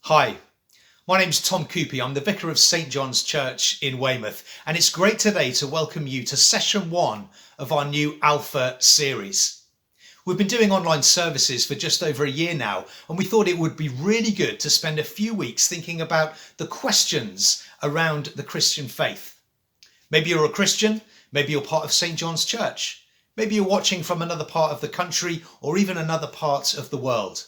Hi, my name's Tom Coopy. I'm the Vicar of St John's Church in Weymouth, and it's great today to welcome you to session 1 of our new Alpha series. We've been doing online services for just over a year now, and we thought it would be really good to spend a few weeks thinking about the questions around the Christian faith. Maybe you're a Christian, maybe you're part of St John's Church, maybe you're watching from another part of the country or even another part of the world.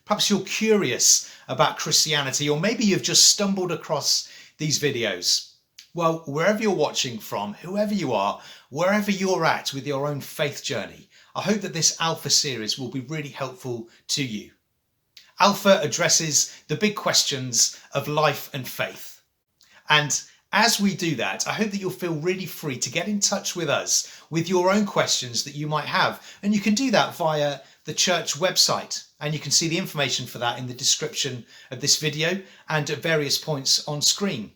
Perhaps you're curious about Christianity, or maybe you've just stumbled across these videos. Well, wherever you're watching from, whoever you are, wherever you're at with your own faith journey, I hope that this Alpha series will be really helpful to you. Alpha addresses the big questions of life and faith. And as we do that, I hope that you'll feel really free to get in touch with us with your own questions that you might have. And you can do that via the church website, and you can see the information for that in the description of this video and at various points on screen.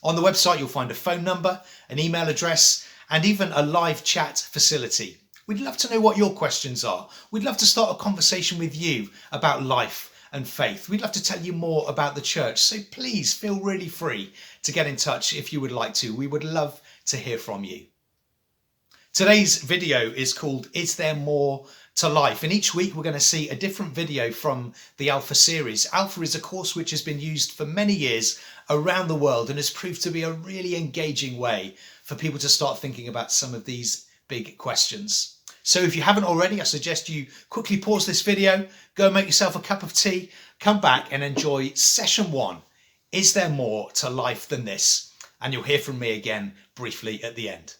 On the website you'll find a phone number, an email address, and even a live chat facility. We'd love to know what your questions are. We'd love to start a conversation with you about life and faith. We'd love to tell you more about the church, so please feel really free to get in touch if you would like to. We would love to hear from you. Today's video is called Is There More to Life? And each week we're going to see a different video from the Alpha series. Alpha is a course which has been used for many years around the world and has proved to be a really engaging way for people to start thinking about some of these big questions. So if you haven't already, I suggest you quickly pause this video, go and make yourself a cup of tea, come back and enjoy session 1. Is there more to life than this? And you'll hear from me again briefly at the end.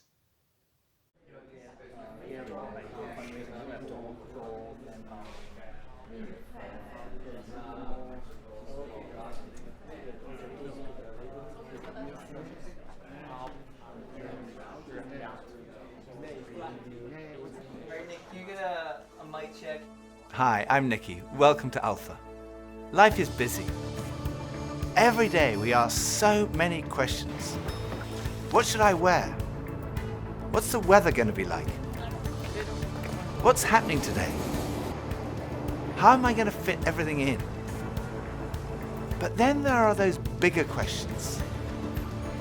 Hi, I'm Nicky. Welcome to Alpha. Life is busy. Every day we ask so many questions. What should I wear? What's the weather going to be like? What's happening today? How am I going to fit everything in? But then there are those bigger questions.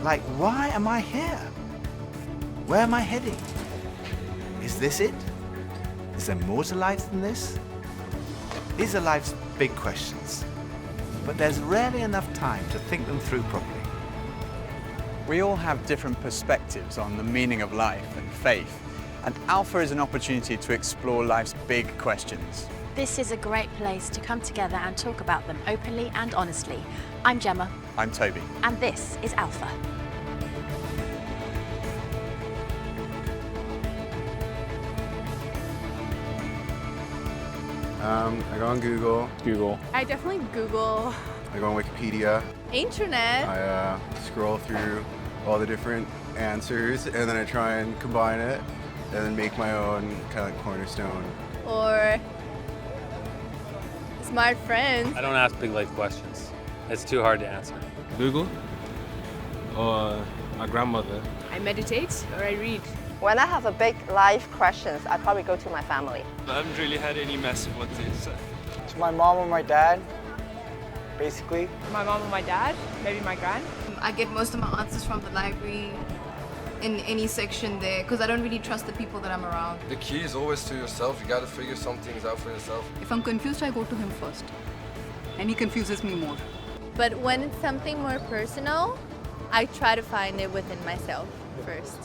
Like, why am I here? Where am I heading? Is this it? Is there more to life than this? These are life's big questions, but there's rarely enough time to think them through properly. We all have different perspectives on the meaning of life and faith, and Alpha is an opportunity to explore life's big questions. This is a great place to come together and talk about them openly and honestly. I'm Gemma. I'm Toby. And this is Alpha. I go on Google. I definitely Google. I go on Wikipedia. Internet. I scroll through all the different answers, and then I try and combine it, and then make my own kind of like cornerstone. Or smart friends. I don't ask big life questions. It's too hard to answer. Google or my grandmother. I meditate or I read. When I have a big life questions, I probably go to my family. I haven't really had any massive ones yet. To my mom or my dad, basically. My mom or my dad, maybe my gran. I get most of my answers from the library in any section there because I don't really trust the people that I'm around. The key is always to yourself. You got to figure some things out for yourself. If I'm confused, I go to him first. And he confuses me more. But when it's something more personal, I try to find it within myself first.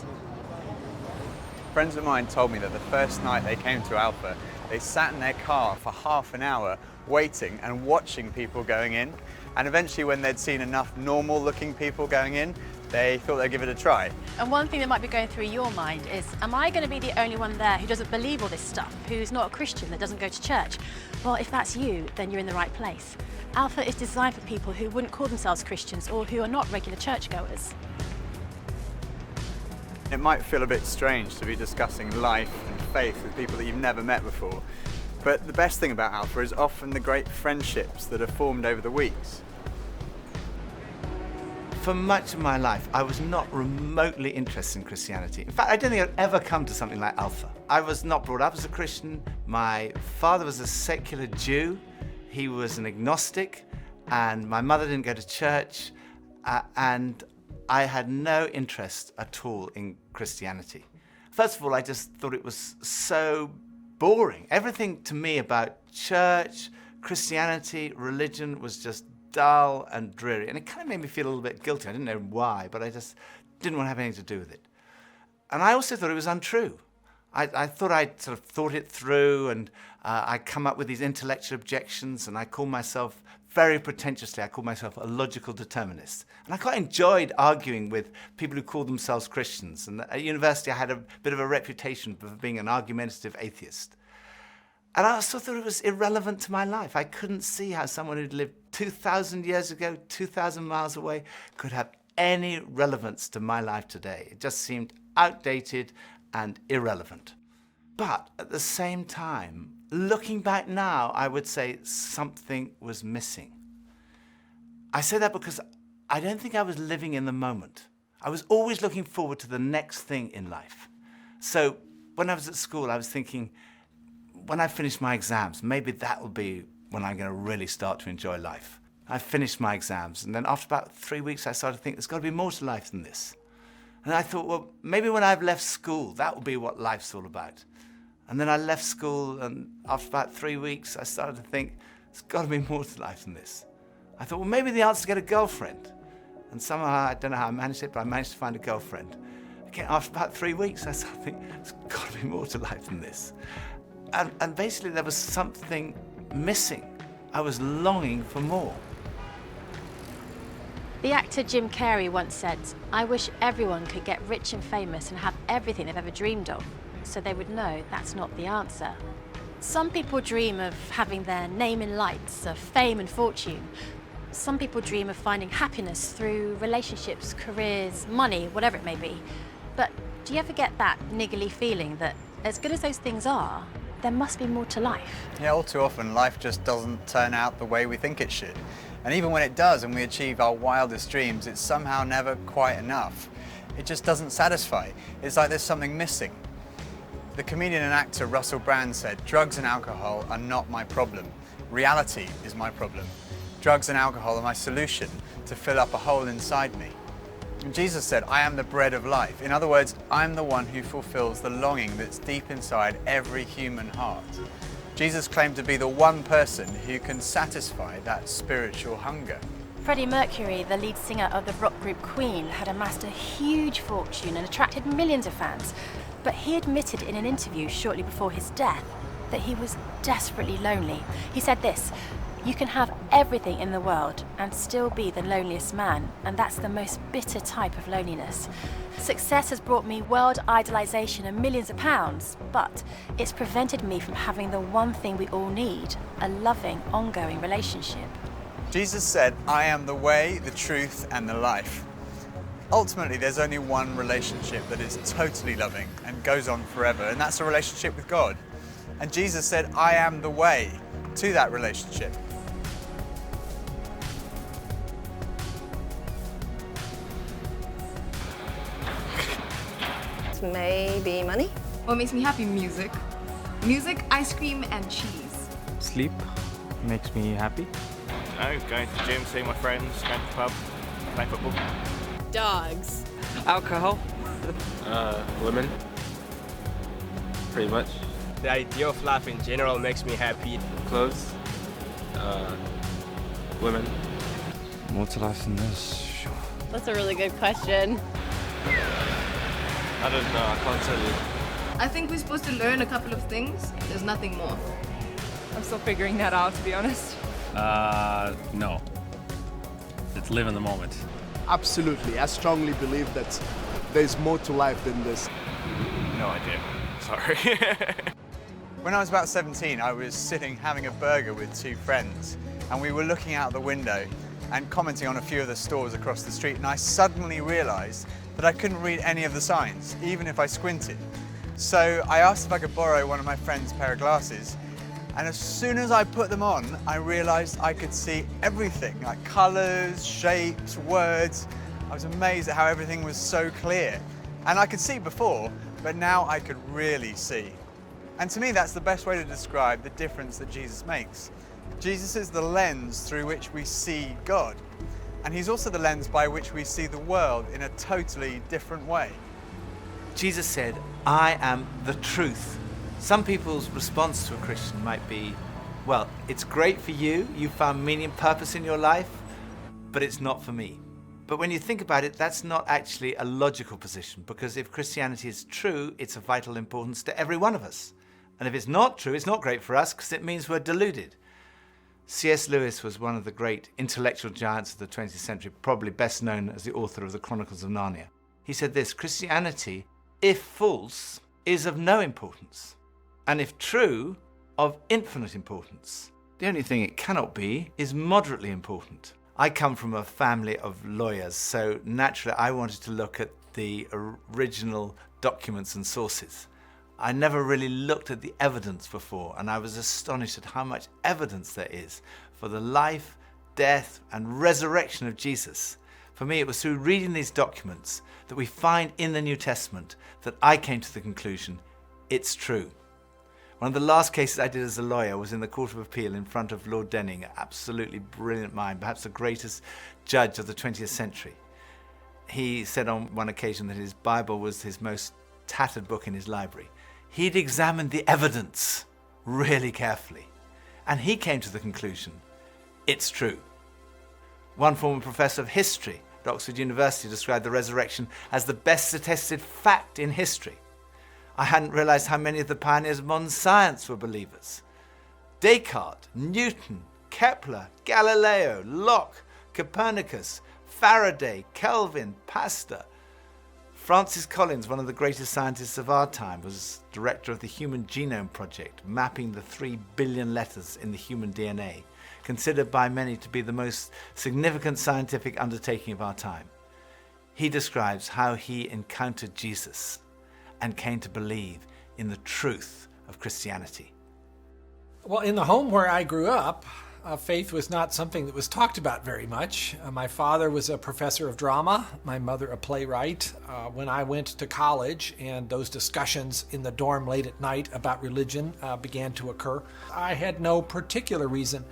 Friends of mine told me that the first night they came to Alpha, they sat in their car for half an hour waiting and watching people going in. And eventually when they'd seen enough normal looking people going in, they thought they'd give it a try. And one thing that might be going through your mind is, am I going to be the only one there who doesn't believe all this stuff, who's not a Christian, that doesn't go to church? Well, if that's you, then you're in the right place. Alpha is designed for people who wouldn't call themselves Christians or who are not regular churchgoers. It might feel a bit strange to be discussing life and faith with people that you've never met before, but the best thing about Alpha is often the great friendships that are formed over the weeks. For much of my life, I was not remotely interested in Christianity. In fact, I don't think I'd ever come to something like Alpha. I was not brought up as a Christian. My father was a secular Jew. He was an agnostic. and my mother didn't go to church, and I had no interest at all in Christianity. First of all, I just thought it was so boring. Everything to me about church, Christianity, religion was just dull and dreary, and it kind of made me feel a little bit guilty. I didn't know why, but I just didn't want to have anything to do with it. And I also thought it was untrue. I thought I'd sort of thought it through, and I'd come up with these intellectual objections, and I called myself, very pretentiously, I called myself a logical determinist. And I quite enjoyed arguing with people who called themselves Christians. And at university, I had a bit of a reputation for being an argumentative atheist. And I also thought it was irrelevant to my life. I couldn't see how someone who'd lived 2,000 years ago, 2,000 miles away, could have any relevance to my life today. It just seemed outdated and irrelevant. But at the same time, looking back now, I would say something was missing. I say that because I don't think I was living in the moment. I was always looking forward to the next thing in life. So when I was at school, I was thinking, when I finish my exams, maybe that will be when I'm going to really start to enjoy life. I finished my exams, and then after about 3 weeks, I started to think there's got to be more to life than this. And I thought, well, maybe when I've left school, that will be what life's all about. And then I left school, and after about 3 weeks, I started to think, there's got to be more to life than this. I thought, well, maybe the answer is to get a girlfriend. And somehow, I don't know how I managed it, but I managed to find a girlfriend. Again, after about 3 weeks, I started to think, there's got to be more to life than this. And basically, there was something missing. I was longing for more. The actor Jim Carrey once said, "I wish everyone could get rich and famous and have everything they've ever dreamed of, so they would know that's not the answer." Some people dream of having their name in lights, of fame and fortune. Some people dream of finding happiness through relationships, careers, money, whatever it may be. But do you ever get that niggly feeling that, as good as those things are, there must be more to life? Yeah, all too often life just doesn't turn out the way we think it should. And even when it does and we achieve our wildest dreams, it's somehow never quite enough. It just doesn't satisfy. It's like there's something missing. The comedian and actor Russell Brand said, "Drugs and alcohol are not my problem. Reality is my problem. Drugs and alcohol are my solution to fill up a hole inside me." And Jesus said, "I am the bread of life." In other words, I'm the one who fulfills the longing that's deep inside every human heart. Jesus claimed to be the one person who can satisfy that spiritual hunger. Freddie Mercury, the lead singer of the rock group Queen, had amassed a huge fortune and attracted millions of fans. But he admitted in an interview shortly before his death that he was desperately lonely. He said this, "You can have everything in the world and still be the loneliest man, and that's the most bitter type of loneliness. Success has brought me world idolization and millions of pounds, but it's prevented me from having the one thing we all need, a loving, ongoing relationship." Jesus said, "I am the way, the truth, and the life." Ultimately, there's only one relationship that is totally loving and goes on forever, and that's a relationship with God. And Jesus said, "I am the way to that relationship." Maybe money? What makes me happy? Music. Music, ice cream, and cheese. Sleep makes me happy. Going to the gym, seeing my friends, going to the pub, playing football. Dogs. Alcohol. Women. Pretty much. The idea of life in general makes me happy. Clothes. Women. More to life than this. That's a really good question. I don't know, I can't tell you. I think we're supposed to learn a couple of things. There's nothing more. I'm still figuring that out, to be honest. No. It's live in the moment. Absolutely. I strongly believe that there's more to life than this. No idea. Sorry. When I was about 17, I was sitting having a burger with two friends, and we were looking out the window and commenting on a few of the stores across the street, and I suddenly realized that I couldn't read any of the signs, even if I squinted. So I asked if I could borrow one of my friend's pair of glasses, and as soon as I put them on, I realized I could see everything, like colors, shapes, words. I was amazed at how everything was so clear. And I could see before, but now I could really see. And to me, that's the best way to describe the difference that Jesus makes. Jesus is the lens through which we see God, and he's also the lens by which we see the world in a totally different way. Jesus said, "I am the truth." Some people's response to a Christian might be, well, it's great for you, you found meaning and purpose in your life, but it's not for me. But when you think about it, that's not actually a logical position, because if Christianity is true, it's of vital importance to every one of us. And if it's not true, it's not great for us, because it means we're deluded. C.S. Lewis was one of the great intellectual giants of the 20th century, probably best known as the author of the Chronicles of Narnia. He said this: Christianity, if false, is of no importance, and if true, of infinite importance. The only thing it cannot be is moderately important. I come from a family of lawyers, so naturally I wanted to look at the original documents and sources. I never really looked at the evidence before, and I was astonished at how much evidence there is for the life, death, and resurrection of Jesus. For me, it was through reading these documents that we find in the New Testament that I came to the conclusion, it's true. One of the last cases I did as a lawyer was in the Court of Appeal in front of Lord Denning, an absolutely brilliant mind, perhaps the greatest judge of the 20th century. He said on one occasion that his Bible was his most tattered book in his library. He'd examined the evidence really carefully, and he came to the conclusion, it's true. One former professor of history at Oxford University described the resurrection as the best attested fact in history. I hadn't realized how many of the pioneers of modern science were believers. Descartes, Newton, Kepler, Galileo, Locke, Copernicus, Faraday, Kelvin, Pasteur. Francis Collins, one of the greatest scientists of our time, was director of the Human Genome Project, mapping the 3 billion letters in the human DNA, considered by many to be the most significant scientific undertaking of our time. He describes how he encountered Jesus and came to believe in the truth of Christianity. Well, in the home where I grew up, faith was not something that was talked about very much. My father was a professor of drama, my mother a playwright. When I went to college and those discussions in the dorm late at night about religion began to occur, I had no particular reason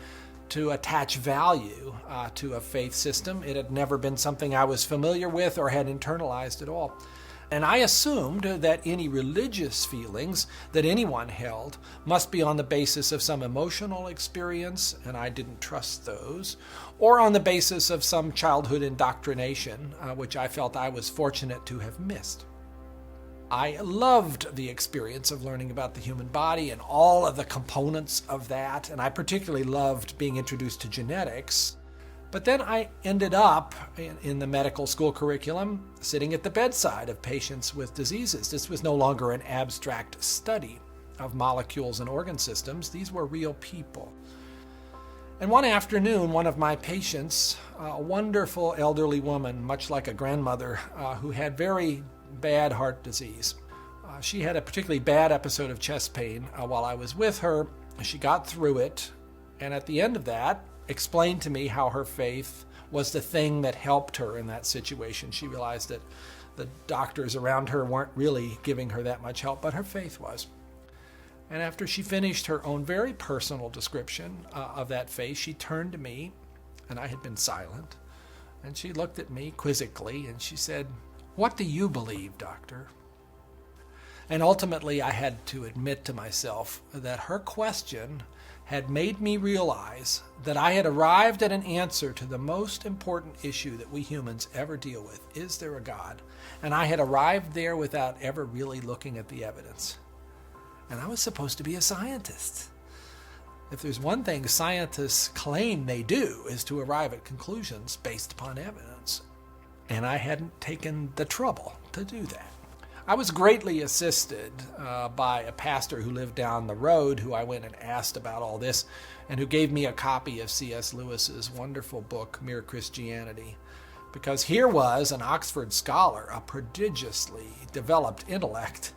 to attach value to a faith system. It had never been something I was familiar with or had internalized at all. And I assumed that any religious feelings that anyone held must be on the basis of some emotional experience, and I didn't trust those, or on the basis of some childhood indoctrination, which I felt I was fortunate to have missed. I loved the experience of learning about the human body and all of the components of that, and I particularly loved being introduced to genetics. But then I ended up in the medical school curriculum sitting at the bedside of patients with diseases. This was no longer an abstract study of molecules and organ systems. These were real people. And one afternoon, one of my patients, a wonderful elderly woman, much like a grandmother, who had very bad heart disease. She had a particularly bad episode of chest pain while I was with her. She got through it, and at the end of that, explained to me how her faith was the thing that helped her in that situation. She realized that the doctors around her weren't really giving her that much help, but her faith was. And after she finished her own very personal description of that faith, she turned to me, and I had been silent, and she looked at me quizzically, and she said, "What do you believe, doctor?" And ultimately, I had to admit to myself that her question had made me realize that I had arrived at an answer to the most important issue that we humans ever deal with. Is there a God? And I had arrived there without ever really looking at the evidence. And I was supposed to be a scientist. If there's one thing scientists claim they do is to arrive at conclusions based upon evidence. And I hadn't taken the trouble to do that. I was greatly assisted by a pastor who lived down the road, who I went and asked about all this, and who gave me a copy of C.S. Lewis's wonderful book, Mere Christianity. Because here was an Oxford scholar, a prodigiously developed intellect,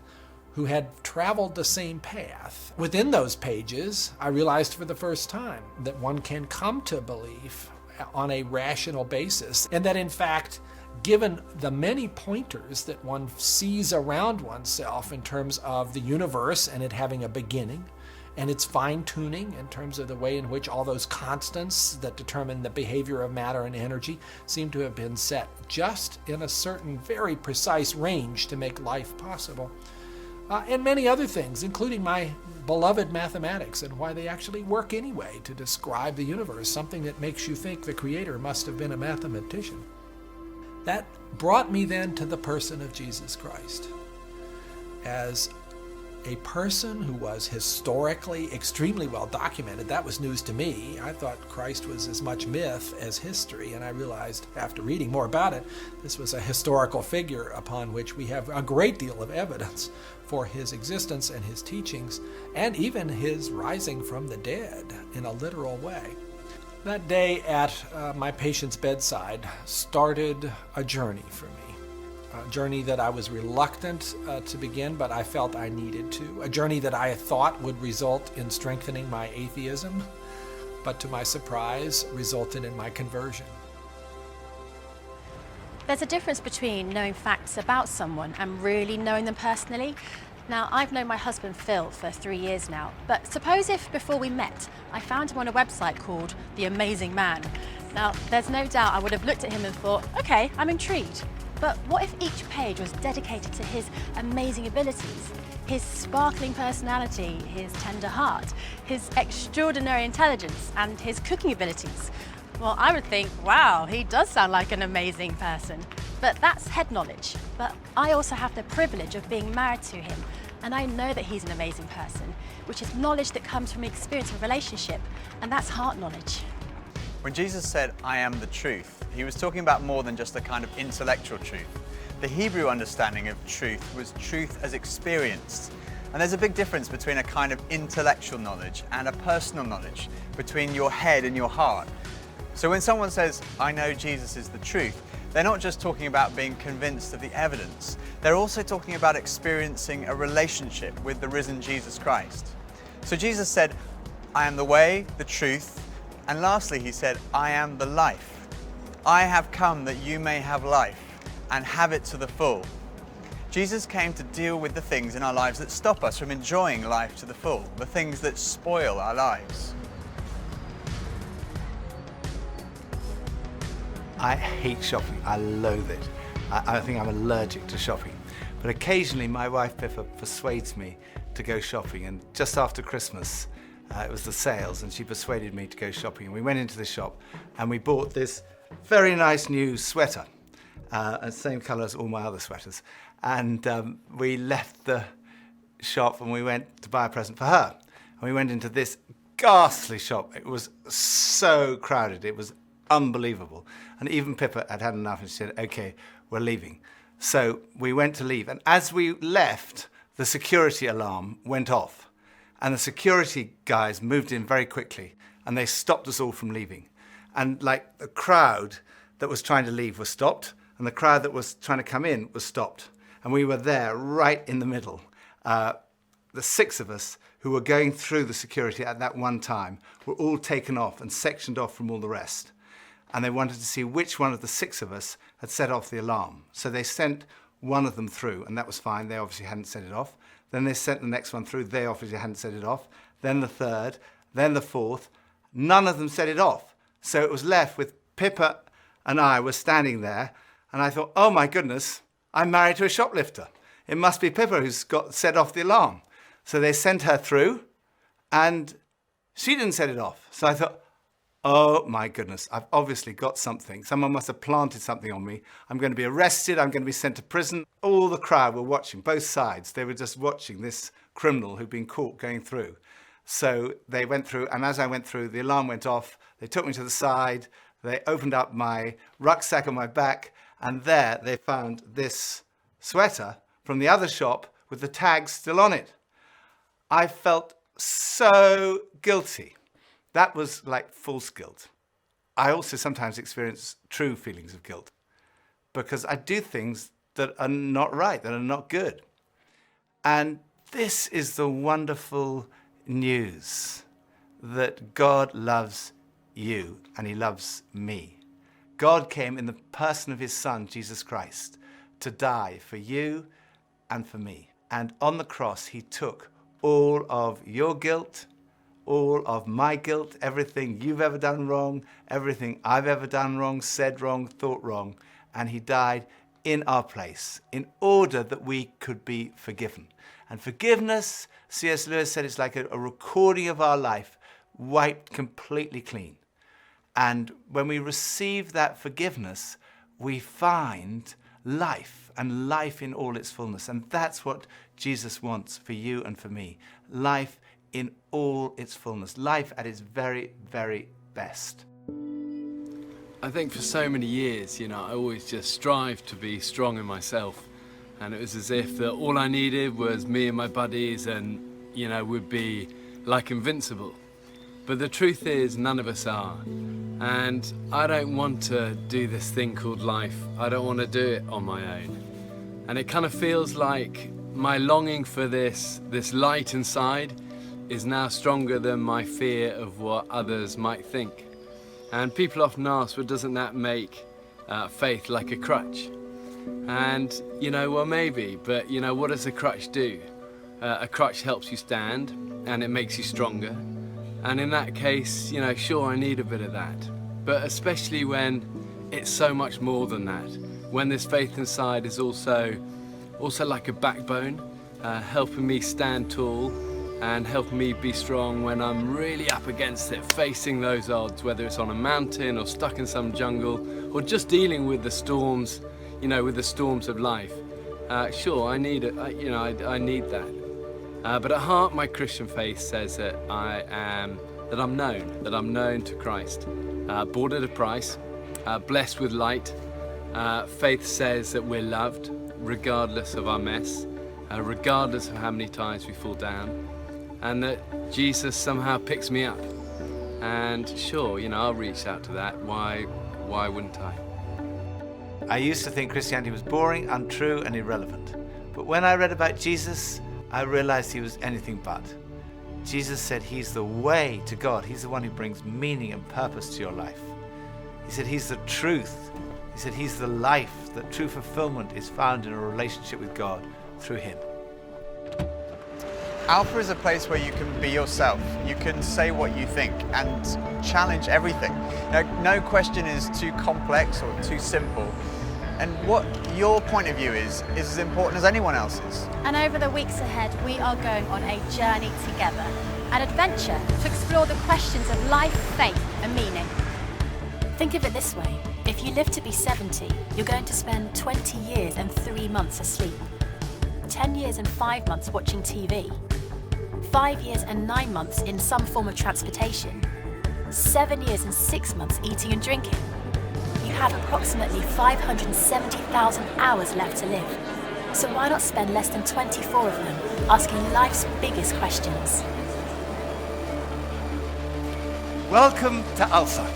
who had traveled the same path. Within those pages, I realized for the first time that one can come to belief on a rational basis, and that in fact, given the many pointers that one sees around oneself in terms of the universe and it having a beginning, and its fine-tuning in terms of the way in which all those constants that determine the behavior of matter and energy seem to have been set just in a certain very precise range to make life possible. And many other things, including my beloved mathematics and why they actually work anyway to describe the universe, something that makes you think the Creator must have been a mathematician. That brought me then to the person of Jesus Christ. As a person who was historically extremely well documented, that was news to me. I thought Christ was as much myth as history, and I realized after reading more about it, this was a historical figure upon which we have a great deal of evidence for his existence and his teachings, and even his rising from the dead in a literal way. That day at my patient's bedside started a journey for me. A journey that I was reluctant to begin, but I felt I needed to. A journey that I thought would result in strengthening my atheism, but to my surprise, resulted in my conversion. There's a difference between knowing facts about someone and really knowing them personally. Now, I've known my husband Phil for 3 years now, but suppose if before we met, I found him on a website called The Amazing Man. Now, there's no doubt I would have looked at him and thought, okay, I'm intrigued. But what if each page was dedicated to his amazing abilities, his sparkling personality, his tender heart, his extraordinary intelligence, and his cooking abilities? Well, I would think, wow, he does sound like an amazing person. But that's head knowledge. But I also have the privilege of being married to him, and I know that he's an amazing person, which is knowledge that comes from the experience of relationship, and that's heart knowledge. When Jesus said, I am the truth, he was talking about more than just a kind of intellectual truth. The Hebrew understanding of truth was truth as experienced. And there's a big difference between a kind of intellectual knowledge and a personal knowledge, between your head and your heart. So when someone says, I know Jesus is the truth, they're not just talking about being convinced of the evidence, they're also talking about experiencing a relationship with the risen Jesus Christ. So Jesus said, I am the way, the truth, and lastly he said, I am the life. I have come that you may have life and have it to the full. Jesus came to deal with the things in our lives that stop us from enjoying life to the full, the things that spoil our lives. I hate shopping. I loathe it. I think I'm allergic to shopping. But occasionally my wife Pippa persuades me to go shopping, and just after Christmas it was the sales and she persuaded me to go shopping, and we went into the shop and we bought this very nice new sweater, same colour as all my other sweaters, and we left the shop and we went to buy a present for her, and we went into this ghastly shop. It was so crowded, it was unbelievable, and even Pippa had had enough and she said, okay, we're leaving. So we went to leave, and as we left, the security alarm went off, and the security guys moved in very quickly and they stopped us all from leaving. And like the crowd that was trying to leave was stopped, and the crowd that was trying to come in was stopped, and we were there right in the middle. The 6 of us who were going through the security at that one time were all taken off and sectioned off from all the rest. And they wanted to see which one of the 6 of us had set off the alarm. So they sent one of them through, and that was fine. They obviously hadn't set it off. Then they sent the next one through. They obviously hadn't set it off. Then the 3rd, then the 4th. None of them set it off. So it was left with Pippa and I were standing there, and I thought, oh my goodness, I'm married to a shoplifter. It must be Pippa who's got set off the alarm. So they sent her through, and she didn't set it off. So I thought, oh my goodness, I've obviously got something. Someone must have planted something on me. I'm going to be arrested. I'm going to be sent to prison. All the crowd were watching, both sides. They were just watching this criminal who'd been caught going through. So they went through, and as I went through, the alarm went off. They took me to the side. They opened up my rucksack on my back, and there they found this sweater from the other shop with the tag still on it. I felt so guilty. That was like false guilt. I also sometimes experience true feelings of guilt because I do things that are not right, that are not good. And this is the wonderful news that God loves you and he loves me. God came in the person of his Son, Jesus Christ, to die for you and for me. And on the cross, he took all of your guilt, all of my guilt, everything you've ever done wrong, everything I've ever done wrong, said wrong, thought wrong. And he died in our place in order that we could be forgiven. And forgiveness, C.S. Lewis said, it's like a recording of our life, wiped completely clean. And when we receive that forgiveness, we find life, and life in all its fullness. And that's what Jesus wants for you and for me. Life in all its fullness. Life at its very, very best. I think for so many years, I always just strived to be strong in myself. And it was as if that all I needed was me and my buddies and, we'd be like invincible. But the truth is, none of us are. And I don't want to do this thing called life. I don't want to do it on my own. And it kind of feels like my longing for this light inside is now stronger than my fear of what others might think. And people often ask, well, doesn't that make faith like a crutch? And, well, maybe, but, what does a crutch do? A crutch helps you stand, and it makes you stronger. And in that case, sure, I need a bit of that. But especially when it's so much more than that. When this faith inside is also like a backbone, helping me stand tall and helping me be strong when I'm really up against it, facing those odds, whether it's on a mountain or stuck in some jungle or just dealing with the storms, with the storms of life. Sure, I need it. I need that. But at heart, my Christian faith says that I'm known to Christ, bought at a price, blessed with light. Faith says that we're loved, regardless of our mess, regardless of how many times we fall down, and that Jesus somehow picks me up. And sure, I'll reach out to that. Why wouldn't I? I used to think Christianity was boring, untrue, and irrelevant. But when I read about Jesus, I realized he was anything but. Jesus said he's the way to God. He's the one who brings meaning and purpose to your life. He said he's the truth. He said he's the life, that true fulfillment is found in a relationship with God through him. Alpha is a place where you can be yourself. You can say what you think and challenge everything. No question is too complex or too simple. And what your point of view is as important as anyone else's. And over the weeks ahead, we are going on a journey together, an adventure to explore the questions of life, faith, and meaning. Think of it this way. If you live to be 70, you're going to spend 20 years and 3 months asleep, 10 years and 5 months watching TV, 5 years and 9 months in some form of transportation, 7 years and 6 months eating and drinking. You have approximately 570,000 hours left to live. So why not spend less than 24 of them asking life's biggest questions? Welcome to Alpha.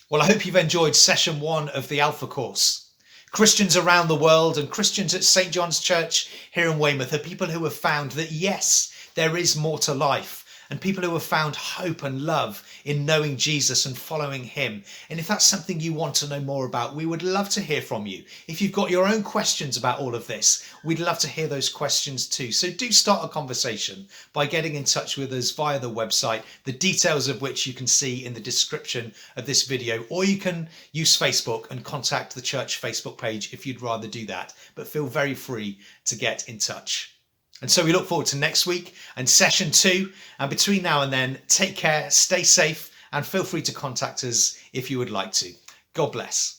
Well, I hope you've enjoyed session 1 of the Alpha course. Christians around the world and Christians at St. John's Church here in Weymouth are people who have found that, yes, there is more to life, and people who have found hope and love in knowing Jesus and following him. And if that's something you want to know more about, we would love to hear from you. If you've got your own questions about all of this, we'd love to hear those questions too. So do start a conversation by getting in touch with us via the website, the details of which you can see in the description of this video, or you can use Facebook and contact the church Facebook page if you'd rather do that. But feel very free to get in touch. And so we look forward to next week and session 2. And between now and then, take care, stay safe, and feel free to contact us if you would like to. God bless.